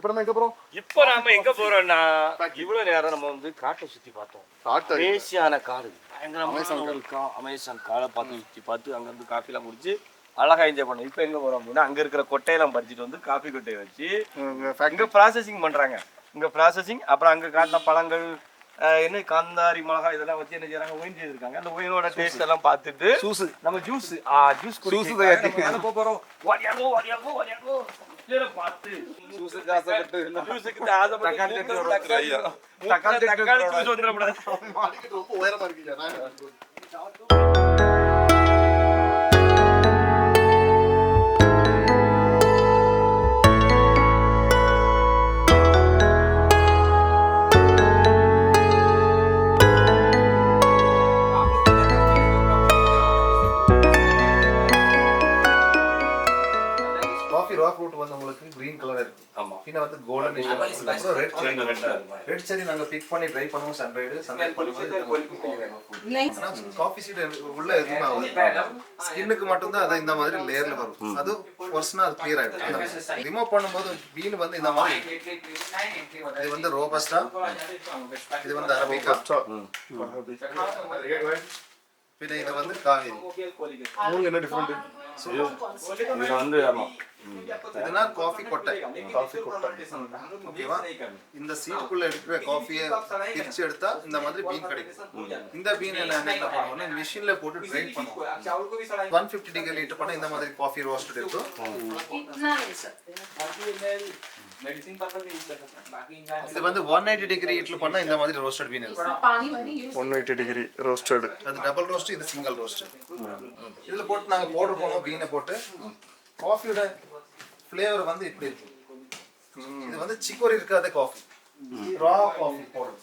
இப்போ நாம எங்க போறோம்னா இவ்வளவு நேரம் நம்ம வந்து காட்டை சுத்தி பார்த்தோம். அமேசியான காடு, பயங்கரமான ஒரு அமேசான் காடை பார்த்து சுத்தி பார்த்து அங்க இருந்து காஃபி எல்லாம் குடிச்சு அழகா என்ஜாய் பண்ணோம். இப்போ எங்க போறோம் அப்படின்னா அங்க இருக்கிற கொட்டையெல்லாம் பறிச்சுட்டு வந்து காஃபி கொட்டையை வச்சு இங்க ப்ராசஸிங் பண்றாங்க. இங்க ப்ராசஸிங், அப்புறம் அங்க காட்டின பழங்கள் என்ன காந்தாரி மிளகா இதெல்லாம் வச்சு என்ன செய்யறாங்க, ஒயின் செய்திருக்காங்க. அந்த ஒயினோட டேஸ்ட் எல்லாம் பார்த்துட்டு நம்ம ஜூஸ் குடிக்க போறோம். பார்த்து தக்காளி ஜூஸ் வந்துடக்கூடாது. green color இருக்கு. ஆமா. பின்ன வந்து golden அப்புறம் ரெட் செரி நாங்க பிக் பண்ணி ட்ரை பண்ணுவோம். சன்ரைட் பண்ணும்போது காஃபி சீட் உள்ள எதுவுமே ஸ்கின்னுக்கு மட்டும் தான் அது இந்த மாதிரி லேயர்ல வரும். அது ஒர்ஸ்னா அது கிளியர் ஆயிடும். ரிமூவ் பண்ணும்போது பீன் வந்து இந்த மாதிரி இது வந்து ரோபஸ்டா, இது வந்து அரபிகா, பின்ன இது வந்து காவேரி. மூணு என்ன டிஃபரெண்ட்? இது வந்து ஆமா இதுனா காஃபி கொட்டை. ஓகேவா? இந்த சீட்குள்ள இருக்கிற காஃபியை பிரிச்சு எடுத்தா இந்த மாதிரி பீன் கிடைக்கும். இந்த பீன் என்ன பண்ணுவோம்னா மிஷின்ல போட்டு கிரைண்ட் பண்ணுவோம். 150 டிகிரி ஹீட் பண்ணா இந்த மாதிரி காஃபி ரோஸ்டட் இருக்கும். இது வந்து 180 டிகிரி ஹீட்ல பண்ணா இந்த மாதிரி ரோஸ்டட் பீன் இருக்கும். 180 டிகிரி ரோஸ்டட். அது டபுள் ரோஸ்ட், இது சிங்கிள் ரோஸ்ட். இதுல போட்டு நாங்க பவுடர் போடுவோம். பீனை போட்டு காஃபியோட ஃப்ளேவர் வந்து இப்படி இருக்கு. இது வந்து சிக்கோரி இருக்காத காஃபி, ரா காஃபி பவுடர்.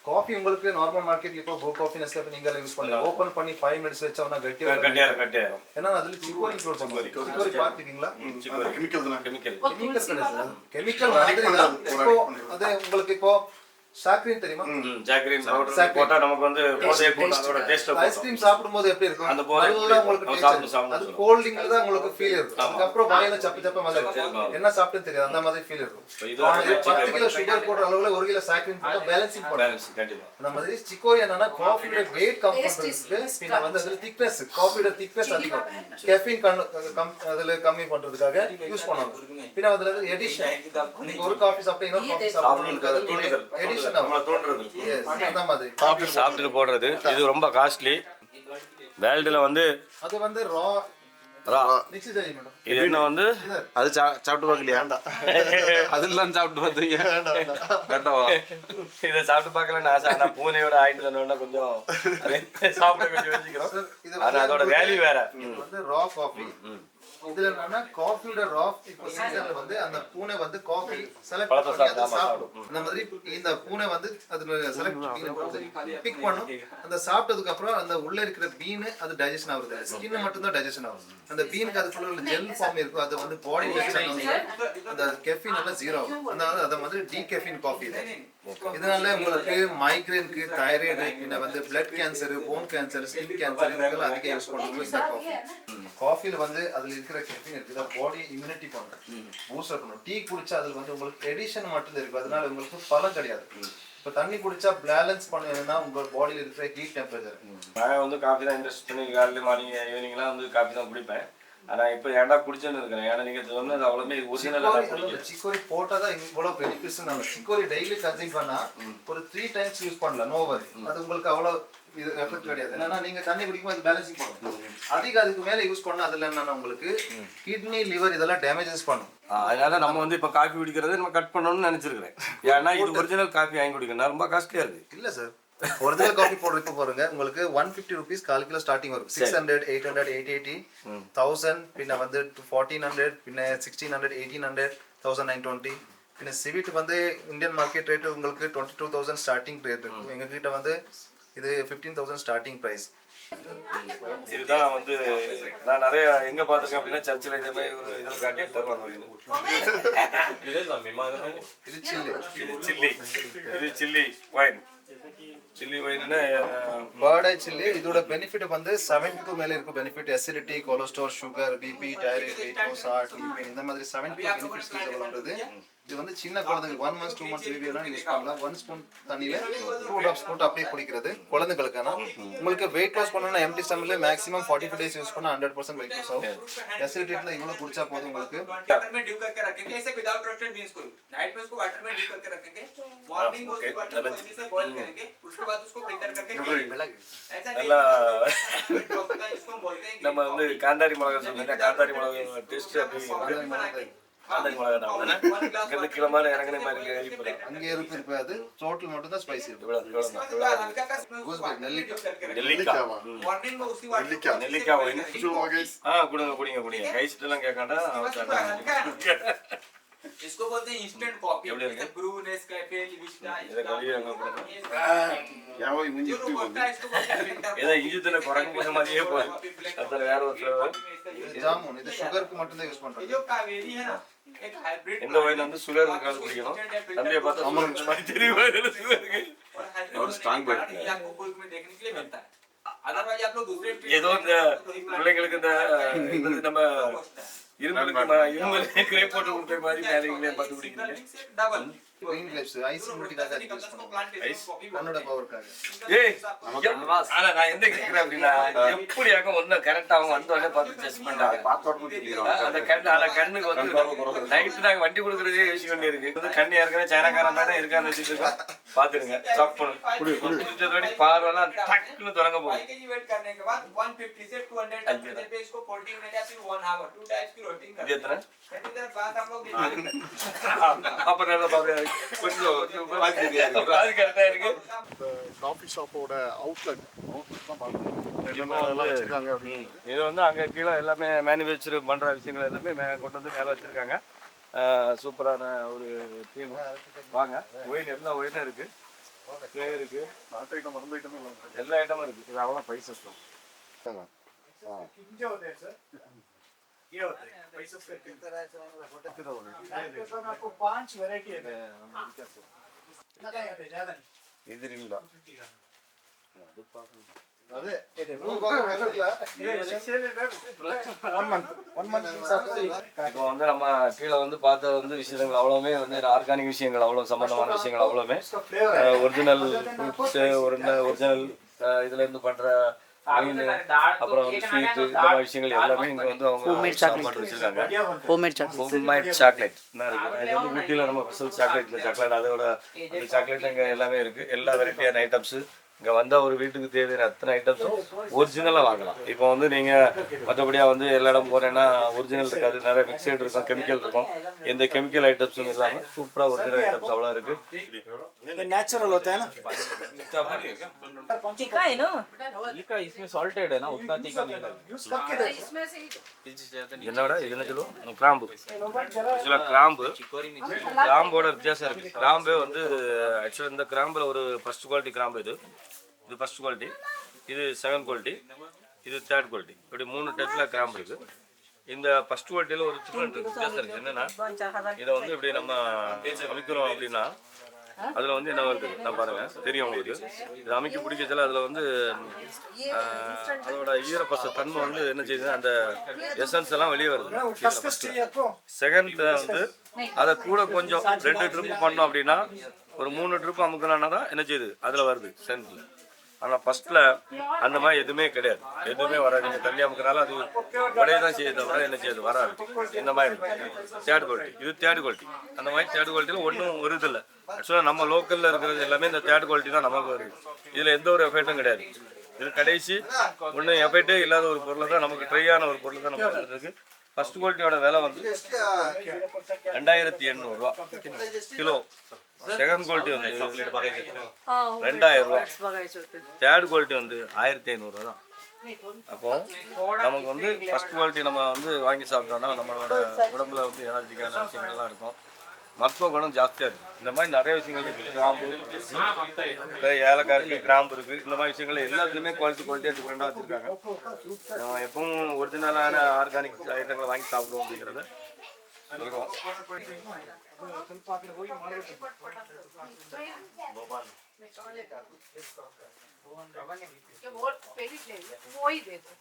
காஃபி உங்களுக்கு நார்மல் மார்க்கெட்ல இப்போ ப்ரூ காஃபி நெஸ்கஃபே நீங்க யூஸ் பண்ணலாம். ஓபன் பண்ணி 5 மினிட்ஸ் வச்சவனா கட்டியா இருக்கும். ஏன்னா அதுல சிக்கோரி இன்க்ளூட் பண்ணுவாங்க. சிக்கோரி பாத்தீங்களா? சிக்கோரி கெமிக்கல் இப்போ அது உங்களுக்கு இப்போ சாக்ரீன் தெரியுமா? சாக்ரீன் பவுடர் போட்டா நமக்கு வந்து போதே போட்டா அதோட டேஸ்ட் இருக்கும். ஐஸ்கிரீம் சாப்பிடும்போது எப்படி இருக்கும்? அந்த போதே உங்களுக்கு டேஸ்ட் அது கோல்டிங்ல தான் உங்களுக்கு ஃபீல் இருக்கும். அதுக்கு அப்புறம் வாயில சப்ப மாதிரி இருக்கும். என்ன சாப்பிட்டேன்னு தெரியாது, அந்த மாதிரி ஃபீல் இருக்கும். இது 10 கிலோ சுகர் போடுற அளவுல 1 கிலோ சாக்ரீன் போட்டா பேலன்சிங் போடும். கண்டிப்பா அந்த மாதிரி சிக்கோரி என்னன்னா காஃபியோட வெயிட் கம் பண்றதுக்கு, பின்ன வந்து அதுல திக்னஸ், காஃபியோட திக்னஸ் அதிகம், கெஃபீன் அதுல கம்மி பண்றதுக்காக யூஸ் பண்ணுவாங்க. பின்ன அதுல எடிஷன், நீங்க ஒரு காஃபி சாப்பிட்டா இன்னொரு காஃபி சாப்பிடுறது எடிஷன் சாப்பிட்டு போடுறது. இது ரொம்ப காஸ்ட்லி. வேர்ல்டுல வந்து அது வந்து ரா மிக்ஸ் செய்ய மேடம். இது என்ன வந்து அது சாப்பிட்டு பார்க்கலையா? அதெல்லாம் சாப்பிட்டு பார்த்தீங்க? இதை சாப்பிட்டு பார்க்கலன்னு ஆசை. ஆனா பூனையோட ஆயிட்டு வந்தோம்னா கொஞ்சம் சாப்பிட கொஞ்சம் யோசிக்கிறோம். ஆனா அதோட வேல்யூ வேற. இது வந்து ரா காஃபி. இதுல என்னன்னா காஃபியோட ரா இப்போ சீசன்ல வந்து அந்த பூனை வந்து காஃபி செலக்ட் பண்ணி அதை சாப்பிடும். அந்த மாதிரி இந்த பூனை வந்து அதுல செலக்ட் பண்ணி பிக் பண்ணும். அந்த சாப்பிட்டதுக்கு அப்புறம் அந்த உள்ள இருக்கிற பீன் அது டைஜஷன் ஆகுது. ஸ்கின் மட்டும் தான் டைஜஷன் ஆகும். அந்த பீனுக்கு அதுக்குள்ள உள்ள ஜெல் ஃபார்ம் இருக்கும். அது வந்து பாடி டெக்ஸ்டர் வந்து அந்த கெஃபீன் எல்லாம் ஜீரோ ஆகும். அதனால அத மாதிரி டீகெஃபீன் காஃபி இது. இதனால உங்களுக்கு மைக்ரேனுக்கு, தைராய்டு, பின்ன வந்து blood cancer, bone cancer, skin cancer இதெல்லாம் அதிகம் யூஸ் பண்ணுவாங்க இந்த காஃபி. காஃபில வந்து அதுல இருக்கிற கெஃபீன் இருக்குது. பாடி இம்யூனிட்டி பண்ணும், பூஸ்ட் பண்ணும். டீ குடிச்சா அதுல வந்து உங்களுக்கு எடிஷன் மட்டும் இருக்கு. அதனால உங்களுக்கு பலம் கிடையாது. இப்போ தண்ணி குடிச்சா பேலன்ஸ் பண்ணுன்னா உங்க பாடியில இருக்கிற ஹீட் டெம்பரேச்சர். நான் வந்து காஃபி தான் இன்ட்ரெஸ்ட் பண்ணி காலையில மார்னிங் ஈவினிங்லாம் வந்து காஃபி தான் குடிப்பேன். ஆனா இப்போ ஏன்டா குடிச்சேன்னு இருக்கிறேன். ஏன்னா நீங்க சொன்னது அவ்வளவுமே ஒரிஜினலா சிக்கோரி போட்டாதான் இவ்வளவு பெனிஃபிட்ஸ். நம்ம சிக்கோரி டெய்லி கன்சியூம் பண்ணா ஒரு 3 டைம்ஸ் யூஸ் பண்ணலாம், நோ வரி. அது உங்களுக்கு அவ்வளவு இது எஃபெக்ட் கிடையாது. என்னன்னா நீங்க தண்ணி குடிக்கும் போது பேலன்சிங் பண்ணும். அதுக்கு மேல யூஸ் பண்ணா அதுல என்னன்னா உங்களுக்கு கிட்னி, லிவர் இதெல்லாம் டேமேஜஸ் பண்ணும். அதனால நம்ம வந்து இப்ப காஃபி குடிக்கிறது நம்ம கட் பண்ணணும்னு நினைச்சிருக்கிறேன். ஏன்னா இது ஒரிஜினல் காஃபி வாங்கி குடிக்கணும் ரொம்ப காஸ்ட்லியா இருக்கு. இல்ல சார், ஒரிஜினல் காஃபி பவுடர் இப்போ பாருங்க உங்களுக்கு 150 rupees 1/4 கிலோ ஸ்டார்டிங் வரும். 600, 800, 880, 1000, பின்ன வந்து 1400, பின்ன 1600, 1800, 1920. பின்ன சிவிட் வந்து இந்தியன் மார்க்கெட் ரேட் உங்களுக்கு 22,000 ஸ்டார்டிங் ரேட் இருக்கு. எங்க கிட்ட வந்து இது 15,000 ஸ்டார்டிங் பிரைஸ். இதுதான் வந்து நான் நிறைய எங்க பாத்துருக்கேன் அப்படின்னா சர்ச்சில் இதே மாதிரி ஒரு இதில் காட்டி தருவாங்க. இது சில்லி ஒயின். சில்லி ஒயின்னா பேர்ட் ஐ சில்லி இதோட பெனிஃபிட் வந்து 72 மேல இருக்கு benefit acidity cholesterol sugar BP thyroid weight loss heart இந்த மாதிரி 72 பெனிஃபிட்ஸ் உள்ளது இது வந்து சின்ன குழந்தைகளுக்கு 1 month 2 months பேபி எல்லாம் யூஸ் பண்ணலாம் 1 ஸ்பூன் தண்ணியில 2 drops போட்டு அப்படியே குடிக்கிறது குழந்தைகளுக்கான உங்களுக்கு வெயிட் லாஸ் பண்ணனும்னா எம்டி ஸ்டமக்ல மேக்ஸिमम 45 days யூஸ் பண்ணா 100% வெயிட் லாஸ் ஆகும் அசிடிட்டில இவ்வளவு குடிச்சா போதும் உங்களுக்கு वाटर में ड्यू करके रखेंगे ऐसे विदाउट रोस्टेड बीन्स को नाइट में उसको वाटर में ड्यू करके रखेंगे मॉर्निंग को उसको वाटर में से बॉईल करेंगे उसके बाद उसको फिल्टर करके ऐसा நல்லா इसको बोलते हैं நம்ம வந்து காந்தாரி மிளகாய் சொல்லுங்க காந்தாரி மிளகாய் டேஸ்ட் அப்படி காந்தாரி மிளகாய் தான் இந்த கிலோமான இறங்குன மாதிரி இருக்கு அங்கே இருக்கு அது டோட்டல் மட்டும் தான் ஸ்பைசி இருக்கு हल्का का கூஸ்பெரி நெல்லிக்காய் मॉर्निंग में उसी वाटर நெல்லிக்காய் குடிங்க கைஸ்ட் எல்லாம் கேட்காண்டா इसको बोलते हैं इंस्टेंट कॉफी जैसे ब्रू नेस्कैफे लिविस्टा இத கழிய அங்க போடுங்க யாவோ இஞ்சி जो होता है इसको बोलते हैं फिल्टर ஏதோ இஞ்சித்துல குரங்கு போன மாதிரியே போகுது அத வேற ஒரு ஃப்ளேவர் ஜாமுன் இது சுகருக்கு மட்டும் தான் யூஸ் ये பண்றாங்க जो कावेरी है ना एक हाइब्रिड இந்த ஒயின் வந்து சுகர் இருக்காது குடிக்கணும் தம்பியை பார்த்தா அமரன் மாதிரி தெரியும் சுகருக்கு और strong bite ये आपको कोर्ग में देखने के लिए मिलता है अदरवाइज आप लोग दूसरे ஏதோ இந்த பிள்ளைங்களுக்கு இந்த நம்ம இருமல் கிரேப் போட்டு கொடுத்த மாதிரி மேலே இங்கே பார்த்து குடிக்கிறீங்க डबल கிரீன் கிரேப்ஸ் ஐஸ் இம்யூனிட்டிக்காக யூஸ் பண்ணுவாங்க கண்ணோட பவர்க்காக ஏய் ஆனா நான் என்ன கேக்குறேன் அப்படின்னா எப்படியாக ஒன்னும் கரெக்டா அவங்க வந்த உடனே பார்த்து ஜஸ்ட் பண்றாங்க அந்த கண்ணுக்கு வந்து நைட்டு நாங்க வண்டி கொடுக்கறதே யோசிக்க வேண்டி இருக்கு வந்து கண்ணு ஏற்கனவே சைனாக்காரன் தானே இருக்கான்னு வச்சுட்டு இருக்கோம் பாத்துருங்க சாப் பண்ணு பார்வெல்லாம் டக்குன்னு தொடங்க போகுது 5 kg वेट करने के बाद 150 से 200 टेम्परेचर पे इसको 40 मिनट या फिर 1 आवर 2 टाइम्स की रोटिंग இது करते எத்தனை हैं इसी तरह बात हम लोग அப்ப நல்லா பாக்குறேன் கொஞ்சம் அது கரெக்டா இருக்கு காஃபி ஷாப்போட அவுட்லெட் தான் பார்க்கணும் இது வந்து அங்கே கீழே எல்லாமே மேனுஃபேக்சர் பண்ணுற விஷயங்கள் எல்லாமே கொண்டு வந்து மேலே வச்சுருக்காங்க சூப்பரான ஒரு டீம் வாங்க ஒயின் எல்லா ஒயினும் இருக்குது இருக்குது நாட்டு ஐட்டம் மருந்து ஐட்டமும் இல்லை எல்லா ஐட்டமும் இருக்குது இது அவ்வளோ ப்ரைஸஸ் தான் ये होते हैं पैसे आपको 5 वैरायटी है ज्यादा இது இல்லை அது ஒன் மந்த் இப்போ வந்து நம்ம கீழே வந்து பார்த்த வந்து விஷயங்கள் அவ்வளோமே வந்து ஆர்கானிக் விஷயங்கள் அவ்வளோ சம்மந்தமான விஷயங்கள் அவ்வளோமே ஒரிஜினல் ஃப்ரூட்ஸு ஒரிஜினல் இதுல இருந்து பண்ற அப்புறம் வந்து ஸ்வீட் இந்த மாதிரி விஷயங்கள் எல்லாமே இங்க வந்து அவங்க சாப்பாடு வச்சிருக்காங்க ஹோம்மேட் சாக்லேட் என்ன இருக்கு இது வந்து ஊட்டியில் நம்ம ஸ்பெஷல் சாக்லேட் அதோட அந்த சாக்லேட் இங்கே எல்லாமே இருக்கு எல்லா வெரைட்டியான ஐட்டம்ஸு இங்கே வந்தால் ஒரு வீட்டுக்கு தேவையான அத்தனை ஐட்டம்ஸும் ஒரிஜினலாக வாங்கலாம் இப்போ வந்து நீங்கள் மற்றபடியாக வந்து எல்லா இடம் போனேன்னா ஒரிஜினல் இருக்காது நிறைய மிக்சட் இருக்கும் கெமிக்கல் இருக்கும் எந்த கெமிக்கல் ஐட்டம்ஸும் இல்லாமல் சூப்பராக ஒரிஜினல் ஐட்டம்ஸ் அவ்வளோ இருக்குது नेचुरल होता है ना तीखा है ना तीखा इसमें सॉल्टेड है ना उतना तीखा नहीं लगेगा यूज करके इसमें से என்னோட இது என்ன சொல்லுவோம் கிராம்பு ஆக்சுவலாக கிராம்போட வித்தியாசம் இருக்குது கிராம்பே வந்து ஆக்சுவலாக இந்த கிராம்பில் ஒரு ஃபர்ஸ்ட் குவாலிட்டி கிராம்பு இது ஃபர்ஸ்ட் குவாலிட்டி இது செகண்ட் குவாலிட்டி இது தேர்ட் குவாலிட்டி இப்படி 3 டைப்பில் கிராம்பு இருக்குது இந்த ஃபர்ஸ்ட் குவாலிட்டியில் ஒரு சின்ன வித்தியாசம் இருக்குது என்னென்னா இதை வந்து இப்படி நம்ம அமைக்கிறோம் அப்படின்னா அதில் வந்து என்ன வருது நான் பாருங்கள் தெரியும் உங்களுக்கு இது அமைக்க பிடிக்கிறதுல அதில் வந்து அதோட ஈரப்பச தன்மை வந்து என்ன செய்யுது அந்த எசன்ஸ் எல்லாம் வெளியே வருது செகண்ட் வந்து அதை கூட கொஞ்சம் 2 ட்ரிப் பண்ணோம் அப்படின்னா ஒரு 3 ட்ரிப் அமுக்கணும்னா தான் என்ன செய்யுது அதில் வருது சென்ட்ல ஆனால் ஃபர்ஸ்ட்ல அந்த மாதிரி எதுவுமே கிடையாது எதுவுமே வராது நீங்கள் தண்ணி அமுக்கனால அது உடைய தான் செய்யுது தவிர என்ன செய்யுது வராது இந்த மாதிரி தேர்ட் குவாலிட்டி இது தேர்ட் குவாலிட்டி அந்த மாதிரி தேர்ட் குவாலிட்டியில் ஒன்றும் வருது இல்லை ஆக்சுவலாக நம்ம லோக்கலில் இருக்கிறது எல்லாமே இந்த தேர்ட் குவாலிட்டி தான் நமக்கு வருது இதில் எந்த ஒரு எஃபெக்ட்டும் கிடையாது இது கடைசி ஒன்றும் எஃபெக்டே இல்லாத ஒரு பொருளை தான் நமக்கு ட்ரையான ஒரு பொருள் தான் நமக்கு இருக்குது ஃபர்ஸ்ட் குவாலிட்டியோட விலை வந்து 2800 ரூபா கிலோ செகண்ட் குவாலிட்டி வந்து 2000 ரூபா தேர்ட் குவாலிட்டி வந்து 1500 ரூபா தான் அப்போ நமக்கு வந்து ஃபர்ஸ்ட் குவாலிட்டி நம்ம வந்து வாங்கி சாப்பிட்டோம்னா நம்மளோட உடம்புல வந்து எனர்ஜிக்கான விஷயங்கள்லாம் இருக்கும் மருத்துவ குணம் ஜாஸ்தியாக இருக்குது இந்த மாதிரி நிறைய விஷயங்கள் இருக்குது கிராம்பு ஏலக்காய் இருக்குது கிராம்பு இருக்குது இந்த மாதிரி விஷயங்கள் எல்லாத்துலேயுமே குவாலிட்டியாக டிஃப்ரெண்டாக வச்சுருக்காங்க எப்பவும் ஒரிஜினலான ஆர்கானிக் ஐட்டங்களை வாங்கி சாப்பிடுவோம் அப்படிங்கிறத இருக்கும் वो पेरी ले वो ही दे दो